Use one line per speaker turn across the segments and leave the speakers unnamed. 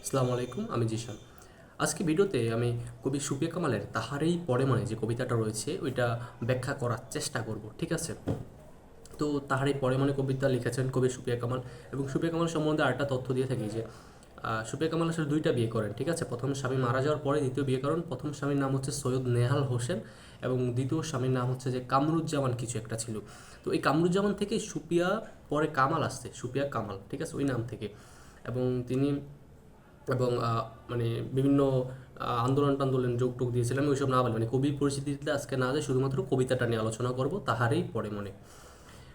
আসসালামু আলাইকুম, আমি জিশান। আজকে ভিডিওতে আমি কবি সুফিয়া কামালের তাহারেই পরে মনে যে কবিতাটা রয়েছে ওইটা ব্যাখ্যা করার চেষ্টা করব, ঠিক আছে? তো তাহারেই পরে মনে কবিতা লিখেছেন কবি সুফিয়া কামাল। এবং সুফিয়া কামাল সম্বন্ধে আরেকটা তথ্য দিয়ে থাকি যে সুফিয়া কামাল আসলে দুইটা বিয়ে করেন, ঠিক আছে? প্রথম স্বামী মারা যাওয়ার পরে দ্বিতীয় বিয়ে করেন। প্রথম স্বামীর নাম হচ্ছে সৈয়দ নেহাল হোসেন এবং দ্বিতীয় স্বামীর নাম হচ্ছে যে কামরুজ্জামান কিছু একটা ছিল। তো এই কামরুজ্জামান থেকে সুফিয়া, পরে কামাল আসছে, সুফিয়া কামাল, ঠিক আছে, ওই নাম থেকে। এবং তিনি এবং মানে বিভিন্ন আন্দোলন টান্দোলন যোগ টোক দিয়েছিলাম, আমি ওইসব না বলে মানে কবির পরিচিতিতে আজকে না যায়, শুধুমাত্র কবিতাটা নিয়ে আলোচনা করব, তাহারই পরে মনে।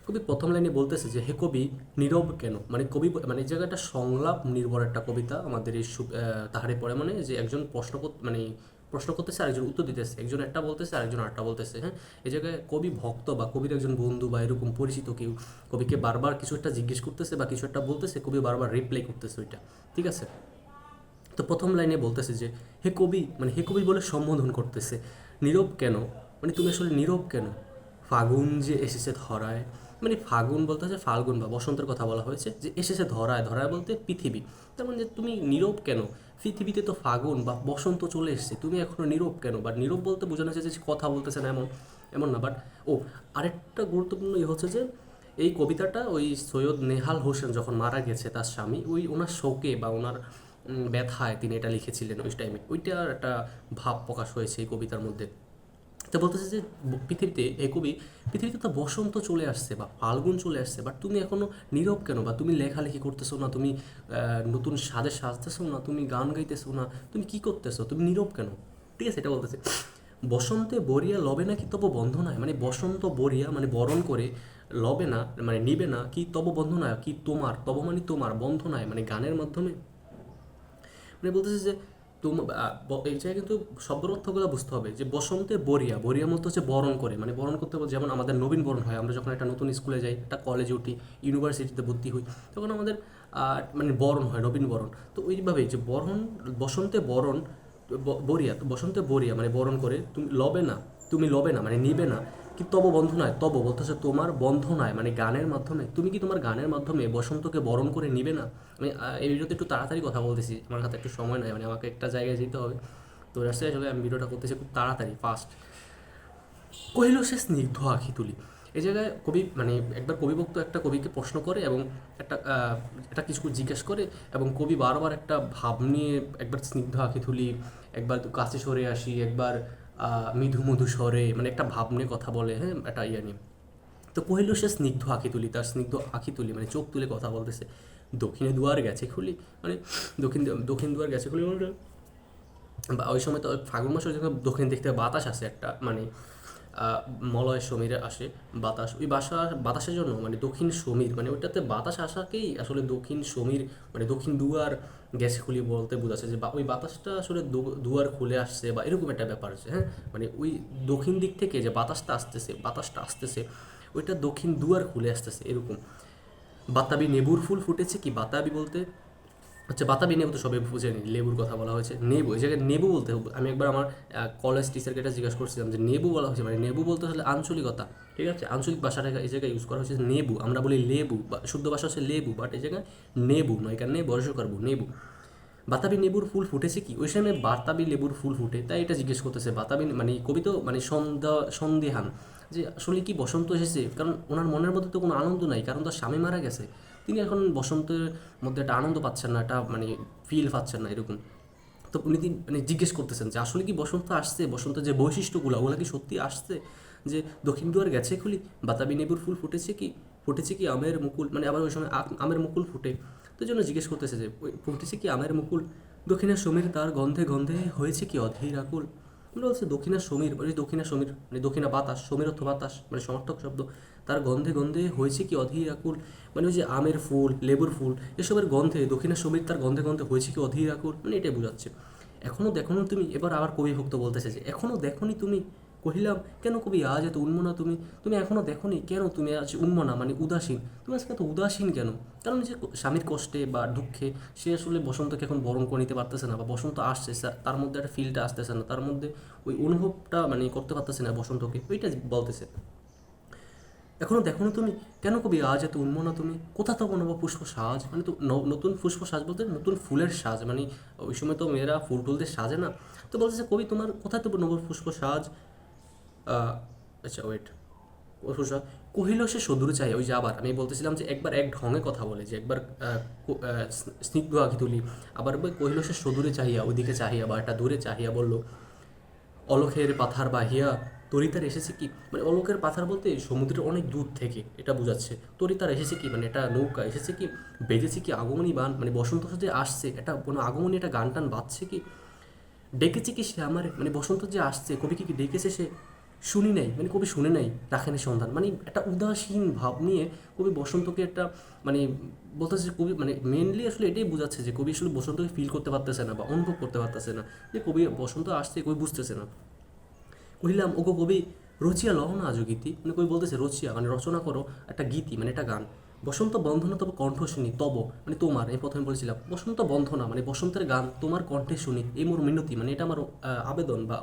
কবি প্রথম লাইনে বলতেছে যে হে কবি নীরব কেন, মানে কবি মানে এই জায়গাটা সংলাপ নির্ভর একটা কবিতা আমাদের এই তাহারে পরে মনে, যে একজন মানে প্রশ্ন করতেছে আরেকজন উত্তর দিতেছে, একজন একটা বলতেছে আরেকজন আরেকটা বলতেছে। হ্যাঁ, এই জায়গায় কবি ভক্ত বা কবির একজন বন্ধু বা এরকম পরিচিত কেউ কবিকে বারবার কিছু একটা জিজ্ঞেস করতেছে বা কিছু একটা বলতেছে, কবি বারবার রিপ্লাই করতেছে ওইটা, ঠিক আছে? তো প্রথম লাইনে বলতেছে যে হে কবি, মানে হে কবি বলে সম্বোধন করতেছে। নীরব কেন, মানে তুমি আসলে নীরব কেন? ফাগুন যে এসেছে ধরায়, মানে ফাগুন বলতে হচ্ছে ফাল্গুন বা বসন্তের কথা বলা হয়েছে, যে এসেছে ধরায়, ধরায় বলতে পৃথিবী। তার মানে যে তুমি নীরব কেন? পৃথিবীতে তো ফাগুন বা বসন্ত চলে এসেছে, তুমি এখনো নীরব কেন? বা নীরব বলতে বোঝানো হচ্ছে যে কথা বলতেছে না, এমন এমন না। বাট ও, আরেকটা গুরুত্বপূর্ণ হচ্ছে যে এই কবিতাটা ওই সৈয়দ নেহাল হোসেন যখন মারা গেছে তার স্বামী, ওই ওনার শোকে বা ওনার ব্যথায় তিনি এটা লিখেছিলেন ওই টাইমে, ওইটার একটা ভাব প্রকাশ হয়েছে এই কবিতার মধ্যে। তো বলতেছে যে পৃথিবীতে এ কবি, পৃথিবীতে তো বসন্ত চলে আসছে বা ফাল্গুন চলে আসছে, বাট তুমি এখনো নীরব কেন? বা তুমি লেখালেখি করতেছো না, তুমি নতুন সাজে সাজতেছো না, তুমি গান গাইতেছো না, তুমি কি করতেছো? তুমি নীরব কেন? ঠিক আছে, এটা বলতেছে। বসন্তে বরিয়া লবে না কি তব বন্ধ নয়, মানে বসন্ত বরিয়া মানে বরণ করে, লবে না মানে নিবে না কি তব বন্ধ নয়, কি তোমার, তব মানে তোমার, বন্ধ নয় মানে গানের মাধ্যমে। মানে বলতেছে যে এই জায়গায় কিন্তু শব্দের অর্থগুলো বুঝতে হবে যে বসন্তে বরিয়া, বরিয়া মতো হচ্ছে বরণ করে, মানে বরণ করতে হবে। যেমন আমাদের নবীন বরণ হয়, আমরা যখন একটা নতুন স্কুলে যাই, একটা কলেজে উঠি, ইউনিভার্সিটিতে ভর্তি হই, তখন আমাদের মানে বরণ হয়, নবীন বরণ। তো ওইভাবেই যে বরণ, বসন্তে বরণ, বরিয়া, তো বসন্তে বরিয়া মানে বরণ করে, তুমি লবে না, তুমি লবে না মানে নিবে না কি তব বন্ধ নয়, তব বলতেছে তোমার, বন্ধ নয় মানে গানের মাধ্যমে, তুমি কি তোমার গানের মাধ্যমে বসন্তকে বরণ করে নিবে না? আমি এই ভিডিওতে একটু তাড়াতাড়ি কথা বলতেছি, আমার হাতে একটু সময় নাই, মানে আমাকে একটা জায়গায় যেতে হবে। তো রাস্তায় আসলে আমি ভিডিওটা করতেছি খুব তাড়াতাড়ি, ফাস্ট। কহিল সে স্নিগ্ধ আঁখি তুলি। এই জায়গায় কবি মানে একবার কবিভক্ত একটা কবিকে প্রশ্ন করে এবং একটা কিছু জিজ্ঞেস করে, এবং কবি বারবার একটা ভাব নিয়ে, একবার স্নিগ্ধ আঁখি তুলি, একবার কাছে সরে আসি, একবার মৃদু মধু স্বরে, মানে একটা ভাব নিয়ে কথা বলে, হ্যাঁ, একটা ইয়ে নিয়ে। তো কহিল সে স্নিগ্ধ আঁখি তুলি, তার স্নিগ্ধ আঁখি তুলি মানে চোখ তুলে কথা বলতেছে। দক্ষিণে দুয়ার গেছে খুলি, মানে দক্ষিণ দক্ষিণ দুয়ার গেছে খুলি মানে, বা ওই সময় তো ফাগুন মাসে যখন দক্ষিণ দিক থেকে বাতাস আসে একটা, মানে মলয় সমীরে আসে বাতাস, ওই বাতাসের জন্য মানে দক্ষিণ সমীর, মানে ওইটাতে বাতাস আসাকেই আসলে দক্ষিণ সমীর, মানে দক্ষিণ দুয়ার গ্যাস খুলি বলতে বোঝাচ্ছে যে ওই বাতাসটা আসলে দুয়ার খুলে আসছে বা এরকম একটা ব্যাপার আছে। হ্যাঁ, মানে ওই দক্ষিণ দিক থেকে যে বাতাসটা আসতেছে ওইটা দক্ষিণ দুয়ার খুলে আসতেছে এরকম। বাতাবি নেবুর ফুল ফুটেছে কি, বাতাবি বলতে হচ্ছে বাতাবি, নেবু তো সবাই বুঝে নি, লেবুর কথা বলা হয়েছে। নেবু, এই জায়গায় নেবু বলতে হবে। আমি একবার আমার কলেজ টিচারকে এটা জিজ্ঞাসা করছিলাম যে নেবু বলা হয়েছে, মানে নেবু বলতে আসলে আঞ্চলিকতা, ঠিক আছে? আঞ্চলিক ভাষাটা এই জায়গায় ইউজ করা হয়েছে নেবু, আমরা বলি লেবু, বা শুদ্ধ ভাষা হচ্ছে লেবু, বাট এই জায়গায় নেবু নয়, কারণ বয়স করবো নেবু। বাতাবি লেবুর ফুল ফুটেছে কি, ওই সময় বাতাবি লেবুর ফুল ফুটে, তাই এটা জিজ্ঞেস করতেছে। বাতাবি মানে কবি তো মানে সন্দেহান যে আসলে কি বসন্ত এসেছে, কারণ ওনার মনের মধ্যে তো কোনো আনন্দ নাই, কারণ তার স্বামী মারা গেছে। তিনি এখন বসন্তের মধ্যে একটা আনন্দ পাচ্ছেন না, একটা মানে ফিল পাচ্ছেন না এরকম। তো উনি মানে জিজ্ঞেস করতেছেন যে আসলে কি বসন্ত আসছে, বসন্তের যে বৈশিষ্ট্যগুলো ওগুলো কি সত্যি আসছে, যে দক্ষিণ দুয়ার গেছে খুলি, বাতাবি লেবুর ফুল ফুটেছে কি, ফুটেছে কি আমের মুকুল, মানে আবার ওই সময় আমের মুকুল ফুটে। তো জন্য জিজ্ঞেস করতেছে যে ওই ফুটেছে কি আমের মুকুল, দক্ষিণের সমীর তার গন্ধে গন্ধে হয়েছে কি অধীর আকুল। মানে বলছে দক্ষিণা সমীর, মানে দক্ষিণা সমীর মানে দক্ষিণা বাতাস, সমীর অর্থ বাতাস মানে সমার্থক শব্দ, তার গন্ধে গন্ধে হয়েছে কি অধীর আকুল, মানে ওই যে আমের ফুল, লেবুর ফুল, এসবের গন্ধে দক্ষিণা সমীর তার গন্ধে গন্ধে হয়েছে কি অধীর আকুল, মানে এটাই বোঝাচ্ছে। এখনও দেখোনি তুমি, এবার আবার কবিভক্ত বলতেছে যে এখনও দেখোনি তুমি। কহিলাম কেন কবি আজ এত উন্মনা তুমি, তুমি এখনও দেখোনি কেন, তুমি আজ উন্মনা মানে উদাসীন, তুমি আজকে এত উদাসীন কেন? কারণ যে স্বামীর কষ্টে বা দুঃখে সে আসলে বসন্তকে এখন বরণ করে নিতে পারতেছে না, বা বসন্ত আসছে তার মধ্যে একটা ফিলটা আসতেছে না, তার মধ্যে ওই অনুভবটা মানে করতে পারতেছে না বসন্তকে, ওইটা বলতেছে। এখনো দেখো না তুমি, কেন কবি আজ এত উন্মনা তুমি, কোথা তো নব পুষ্প সাজ, মানে তো নতুন পুষ্প সাজ বলতে নতুন ফুলের সাজ, মানে ওই সময় তো মেয়েরা ফুল টুল দিয়ে সাজে না। তো বলতেছে কবি তোমার কোথায় তো নব পুষ্প সাজ। আচ্ছা ওয়েট, অসুষা কহিল সে সদূরে চাহিয়া, ওই যে আবার আমি বলতেছিলাম যে একবার এক ঢঙে কথা বলে, যে একবার স্নিগ্ধ আঁখি তুলি, আবার কহিল সে সদূরে চাহিয়া, ওইদিকে চাহিয়া বা একটা দূরে চাহিয়া বলল, অলোকের পাথার বাহিয়া তরিতার এসেছে কি, মানে অলোকের পাথার বলতে সমুদ্রের অনেক দূর থেকে এটা বোঝাচ্ছে। তরিতার এসেছে কি মানে এটা নৌকা এসেছে কি, বেজেছে কি আগমনী বান, মানে বসন্ত যে আসছে এটা কোনো আগমনী, এটা গান টান বাজছে কি, ডেকেছে কি সে আমার, মানে বসন্ত যে আসছে কবি কি ডেকেছে সে, শুনি নাই, মানে কবি শুনে নাই রাখেনি সন্ধান, মানে একটা উদাসীন ভাব নিয়ে কবি বসন্তকে একটা মানে বলতেছে যে কবি মানে মেনলি আসলে এটাই বোঝাচ্ছে যে কবি আসলে বসন্তকে ফিল করতে পারতেছে না বা অনুভব করতে পারতেছে না, যে কবি বসন্ত আসছে কবি বুঝতেছে না। কহিলাম ওগো কবি রচিয়া লহ না আজও গীতি, মানে কবি বলতেছে রচিয়া মানে রচনা করো একটা গীতি, মানে একটা গান। বসন্ত বন্ধনা তব কণ্ঠ শুনি, তব মানে তোমার, আমি প্রথমে বলেছিলাম বসন্ত বন্ধনা মানে বসন্তের গান তোমার কণ্ঠে শুনি, এই মোর মিনতি, মানে এটা আমার আবেদন বা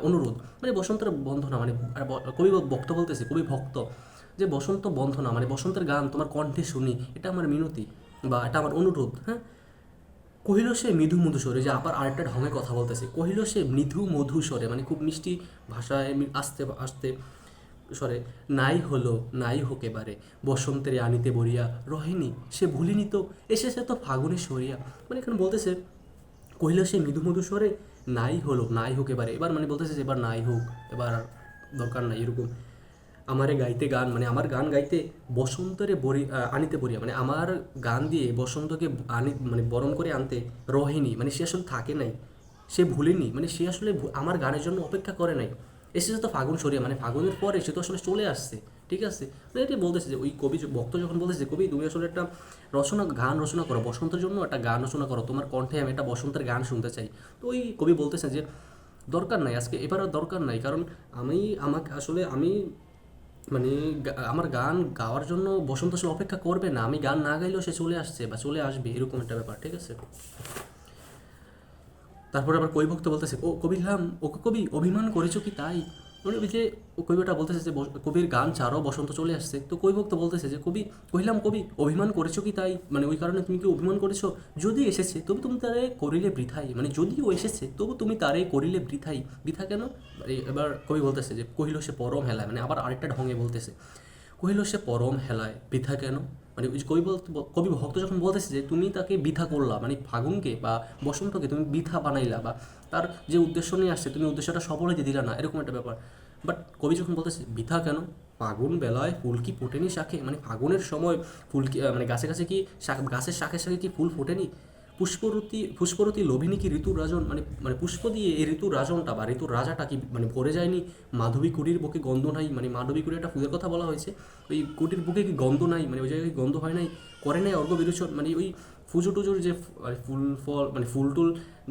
অনুরোধ, মানে বসন্তের বন্ধনা মানে কবি ভক্ত বলতেছে, কবি ভক্ত, যে বসন্ত বন্ধনা মানে বসন্তের গান তোমার কণ্ঠে শুনি, এটা আমার মিনতি বা এটা আমার অনুরোধ। হ্যাঁ, কহিল সে মৃদু মধু স্বরে, যে আবার আরেকটা ঢঙে কথা বলতেছে, কহিল সে মৃদু মধু স্বরে মানে খুব মিষ্টি ভাষায় আস্তে আস্তে স্বরে, নাই হলো নাই হোক এবারে বসন্তের আনিতে বরিয়া রহেনি সে ভুলিনি তো, এসেছে তো ফাগুনে সরিয়া, মানে এখানে বলতেছে কহিল সে মৃদু মধু স্বরে, নাই হলো নাই হোক এবারে, এবার মানে বলতেছে যে এবার নাই হোক, এবার আর দরকার নাই এরকম, আমারে গাইতে গান মানে আমার গান গাইতে বসন্তরে বরি আনিতে বরিয়া, মানে আমার গান দিয়ে বসন্তকে আনি মানে বরণ করে আনতে রহেনি, মানে সে আসলে থাকে নাই, সে ভুলেনি, মানে সে আসলে আমার গানের জন্য অপেক্ষা করে নাই, এসেছে তো ফাগুন সরিয়া, মানে ফাগুনের পরে সে তো আসলে চলে আসছে। ঠিক আছে, মানে এটাই বলতেছে যে ওই কবি ভক্ত যখন বলতেছে কবি তুমি আসলে একটা গান রচনা করো বসন্তের জন্য, একটা গান রচনা করো, তোমার কণ্ঠে আমি একটা বসন্তের গান শুনতে চাই। তো ওই কবি বলতেছে যে দরকার নাই আজকে, এবার আর দরকার নাই, কারণ আমাকে আসলে আমি মানে আমার গান গাওয়ার জন্য বসন্ত আসলে অপেক্ষা করবে না, আমি গান না গাইলেও সে চলে আসছে বা চলে আসবে, এরকম একটা ব্যাপার। ঠিক আছে, তারপরে আবার কবি ভক্ত বলতেছে ও কবিলাম ওকে কবি অভিমান করেছো কি তাই, মানে ওই যে ও কবিটা বলতেছে যে কবির গান ছাড়াও বসন্ত চলে আসছে, তো কবি ভক্ত বলতেছে যে কবি কহিলাম কবি অভিমান করেছো কি তাই, মানে ওই কারণে তুমি কি অভিমান করেছো, যদি এসেছে তবু তুমি তারে করিলে বৃথাই, মানে যদিও এসেছে তবু তুমি তারে করিলে বৃথাই, বৃথা কেন, এবার কবি বলতেছে যে কহিল সে পরম হেলায়, মানে আবার আরেকটা ঢঙে বলতেছে, কহিল সে পরম হেলায় বৃথা কেন, মানে ওই যে কবি ভক্ত যখন বলতেছে যে তুমি তাকে বৃথা করলা, মানে ফাগুনকে বা বসন্তকে তুমি বৃথা বানাইলা বা তার যে উদ্দেশ্য নিয়ে আসছে তুমি উদ্দেশ্যটা সফল হতে দিলা না, এরকম একটা ব্যাপার। বাট কবি যখন বলতেছে বৃথা কেন, ফাগুন বেলায় ফুল কি ফোটেনি শাখে, মানে ফাগুনের সময় ফুল কি মানে গাছে গাছে কি গাছের শাখে শাখে কি ফুল ফোটেনি, পুষ্পরতি লোভিনী কি ঋতুর রাজন, মানে মানে পুষ্প দিয়ে এই ঋতুর রাজনটা বা ঋতুর রাজাটা কি মানে ভরে যায়নি, মাধবী কুটির বুকে গন্ধ নাই, মানে মাধবী কুটির একটা ফুলের কথা বলা হয়েছে, ওই কুটির বুকে কি গন্ধ নাই, মানে ওই জায়গায় কি গন্ধ হয় নাই, করে নাই অর্ঘ্য বিরোচন, মানে ওই পুজো টুজোর যে ফুল ফল মানে ফুল টুল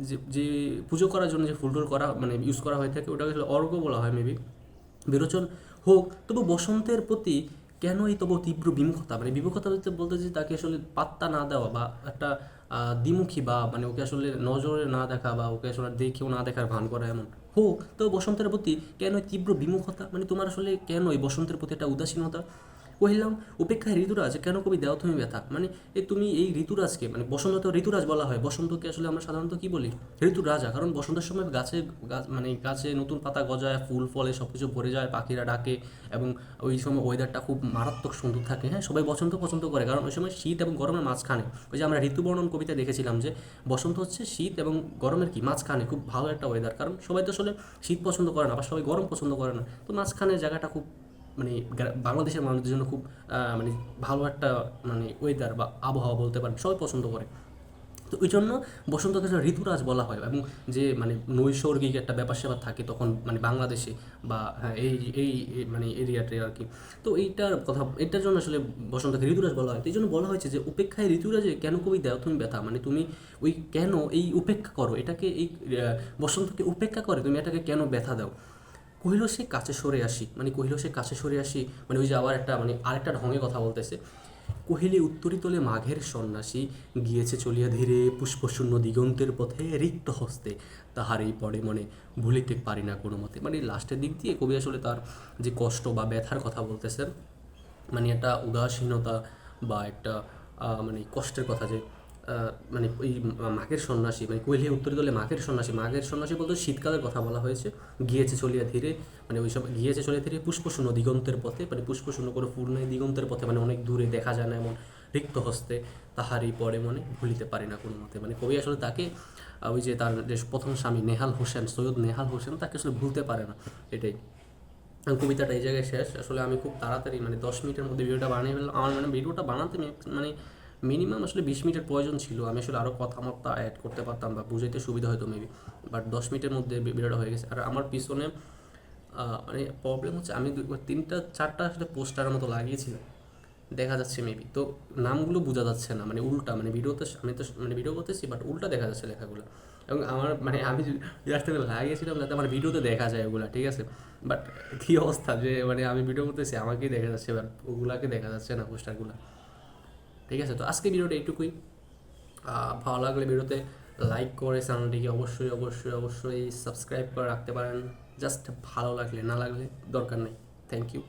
যে যে পুজো করার জন্য যে ফুল টুল করা মানে ইউজ করা হয়ে থাকে ওটাকে আসলে অর্ঘ্য বলা হয় মেবি, বিরোচন হোক, তবু বসন্তের প্রতি কেন এই তবু তীব্র বিমুখতা, মানে বিমুখতা বলতে বলতে যে তাকে আসলে পাত্তা না দেওয়া বা একটা দ্বিমুখী বা মানে ওকে আসলে নজরে না দেখা বা ওকে আসলে দেখেও না দেখার ভান করা, এমন হোক তবে বসন্তের প্রতি কেন এই তীব্র বিমুখতা, মানে তোমার আসলে কেন এই বসন্তের প্রতি একটা উদাসীনতা, কহিলাম উপেক্ষায় ঋতুরাজ কেন কবি দেও তুমি ব্যথা, মানে তুমি এই ঋতুরাজকে মানে বসন্ত তো ঋতুরাজ বলা হয়, বসন্তকে আসলে আমরা সাধারণত কি বলি ঋতুর রাজা, কারণ বসন্তের সময় মানে গাছে নতুন পাতা গজায়, ফুল ফলে সব কিছু ভরে যায়, পাখিরা ডাকে এবং ওই সময় ওয়েদারটা খুব মারাত্মক সুন্দর থাকে। হ্যাঁ, সবাই বসন্ত পছন্দ করে কারণ ওই সময় শীত এবং গরমের মাঝখানে, ওই যে আমরা ঋতুবর্ণন কবিতা দেখেছিলাম যে বসন্ত হচ্ছে শীত এবং গরমের কি মাঝখানে খুব ভালো একটা ওয়েদার, কারণ সবাই তো আসলে শীত পছন্দ করে না আবার সবাই গরম পছন্দ করে না, তো মাঝখানে জায়গাটা খুব মানে বাংলাদেশের মানুষদের জন্য খুব মানে ভালো একটা মানে ওয়েদার বা আবহাওয়া বলতে পারেন, সবাই পছন্দ করে। তো ওই জন্য বসন্তকে ঋতুরাজ বলা হয় এবং যে মানে নৈসর্গিক একটা ব্যাপার স্যাপার থাকে তখন মানে বাংলাদেশে বা হ্যাঁ এই এই মানে এরিয়াতে আর কি। তো এইটার জন্য আসলে বসন্তকে ঋতুরাজ বলা হয়, তো এই জন্য বলা হয়েছে যে উপেক্ষায় ঋতুরাজে কেন কবি দেও তুমি ব্যথা, মানে তুমি ওই কেন এই উপেক্ষা করো এটাকে, এই বসন্তকে উপেক্ষা করে তুমি এটাকে কেন ব্যথা দাও, কহিল সে কাছে সরে আসি, মানে কহিল সে কাছে সরে আসি, মানে ওই যে আবার একটা মানে আরেকটা ঢঙে কথা বলতেছে, কহিলে উত্তরি তোলে মাঘের সন্ন্যাসী, গিয়েছে চলিয়া ধীরে পুষ্পশূন্য দিগন্তের পথে রিক্ত হস্তে, তাহারই পড়ে মনে ভুলিতে পারি না কোনো মতে। মানে লাস্টের দিক দিয়ে কবি আসলে তার যে কষ্ট বা ব্যথার কথা বলতেছেন, মানে একটা উদাসীনতা বা একটা মানে কষ্টের কথা যে মানে ওই মাঘের সন্ন্যাসী, মানে কোয়েলিয়া উত্তরে দলে মাঘের সন্ন্যাসী বলতে শীতকালের কথা বলা হয়েছে। গিয়েছে চলিয়া ধীরে, মানে ওই সব গিয়েছে চলিয়া ধীরে পুষ্পশূন্য দিগন্তের পথে, মানে পুষ্পশূন্য করে পূর্ণ দিগন্তের পথে, মানে অনেক দূরে দেখা যায় না এমন রিক্ত হস্তে, তাহারই পরে মনে ভুলিতে পারি না কোনো মতে। মানে কবি আসলে তাকে ওই যে তার যে প্রথম স্বামী নেহাল হোসেন, সৈয়দ নেহাল হোসেন, তাকে আসলে ভুলতে পারে না, এটাই। কবিতাটা এই জায়গায় শেষ। আসলে আমি খুব তাড়াতাড়ি মানে 10 মিনিটের মধ্যে ভিডিওটা বানিয়ে ফেললাম। আমার মানে ভিডিওটা বানাতে মানে মিনিমাম আসলে 20 মিনিটের প্রয়োজন ছিল। আমি আসলে আরও কথাবার্তা অ্যাড করতে পারতাম বা বুঝাইতে সুবিধা হতো মেবি, বাট 10 মিনিটের মধ্যে ভিডিওটা হয়ে গেছে। আর আমার পিছনে মানে প্রবলেম হচ্ছে আমি 3-4টা আসলে পোস্টারের মতো লাগিয়েছিলাম, দেখা যাচ্ছে মেবি, তো নামগুলো বোঝা যাচ্ছে না, মানে উল্টা, মানে ভিডিওতে আমি তো মানে ভিডিও করতেছি বাট উল্টা দেখা যাচ্ছে লেখাগুলো। এবং আমার মানে আমি জাস্ট লাগিয়েছিলাম যাতে আমার ভিডিওতে দেখা যায় ওগুলা, ঠিক আছে। বাট কী অবস্থা যে মানে আমি ভিডিও করতেছি আমাকেই দেখা যাচ্ছে, বাট ওগুলাকে দেখা যাচ্ছে না পোস্টারগুলো, ঠিক আছে। তো আজকে ভিডিওটা এইটুকুই। ভালো লাগলে ভিডিওতে লাইক করে চ্যানেলটিকে অবশ্যই অবশ্যই অবশ্যই সাবস্ক্রাইব করে রাখতে পারেন, জাস্ট ভালো লাগলে, না লাগলে দরকার নেই। থ্যাংক ইউ,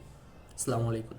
আসসালামু আলাইকুম।